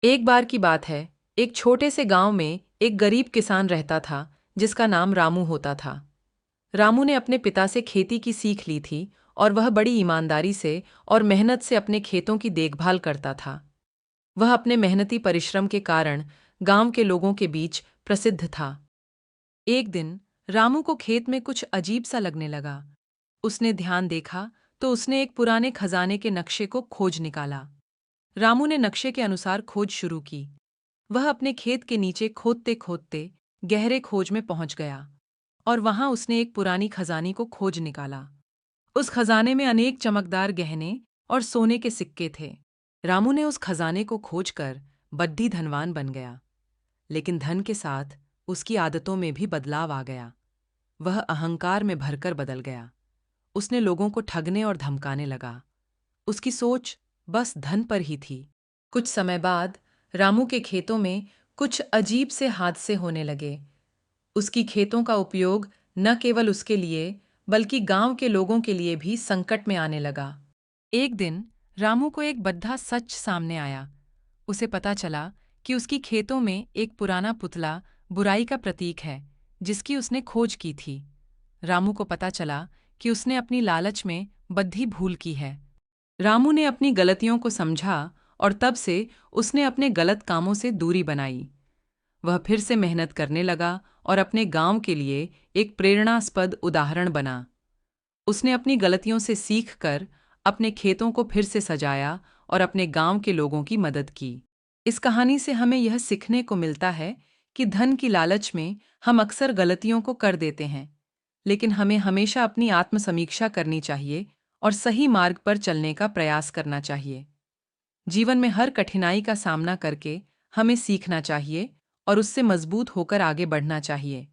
एक बार की बात है, एक छोटे से गांव में एक गरीब किसान रहता था जिसका नाम रामू होता था। रामू ने अपने पिता से खेती की सीख ली थी और वह बड़ी ईमानदारी से और मेहनत से अपने खेतों की देखभाल करता था। वह अपने मेहनती परिश्रम के कारण गांव के लोगों के बीच प्रसिद्ध था। एक दिन रामू को खेत में कुछ अजीब सा लगने लगा। उसने ध्यान देखा तो उसने एक पुराने खजाने के नक्शे को खोज निकाला। रामू ने नक्शे के अनुसार खोज शुरू की। वह अपने खेत के नीचे खोदते खोदते गहरे खोज में पहुंच गया और वहां उसने एक पुरानी खजानी को खोज निकाला। उस खजाने में अनेक चमकदार गहने और सोने के सिक्के थे। रामू ने उस खजाने को खोजकर बड्डी धनवान बन गया। लेकिन धन के साथ उसकी आदतों में भी बदलाव आ गया। वह अहंकार में भरकर बदल गया। उसने लोगों को ठगने और धमकाने लगा। उसकी सोच बस धन पर ही थी। कुछ समय बाद रामू के खेतों में कुछ अजीब से हादसे होने लगे। उसकी खेतों का उपयोग न केवल उसके लिए बल्कि गांव के लोगों के लिए भी संकट में आने लगा। एक दिन रामू को एक बद्धा सच सामने आया। उसे पता चला कि उसकी खेतों में एक पुराना पुतला बुराई का प्रतीक है, जिसकी उसने खोज की थी। रामू को पता चला कि उसने अपनी लालच में बद्धी भूल की है। रामू ने अपनी गलतियों को समझा और तब से उसने अपने गलत कामों से दूरी बनाई। वह फिर से मेहनत करने लगा और अपने गांव के लिए एक प्रेरणास्पद उदाहरण बना। उसने अपनी गलतियों से सीखकर अपने खेतों को फिर से सजाया और अपने गांव के लोगों की मदद की। इस कहानी से हमें यह सीखने को मिलता है कि धन की लालच में हम अक्सर गलतियों को कर देते हैं, लेकिन हमें हमेशा अपनी आत्मसमीक्षा करनी चाहिए और सही मार्ग पर चलने का प्रयास करना चाहिए। जीवन में हर कठिनाई का सामना करके हमें सीखना चाहिए और उससे मजबूत होकर आगे बढ़ना चाहिए।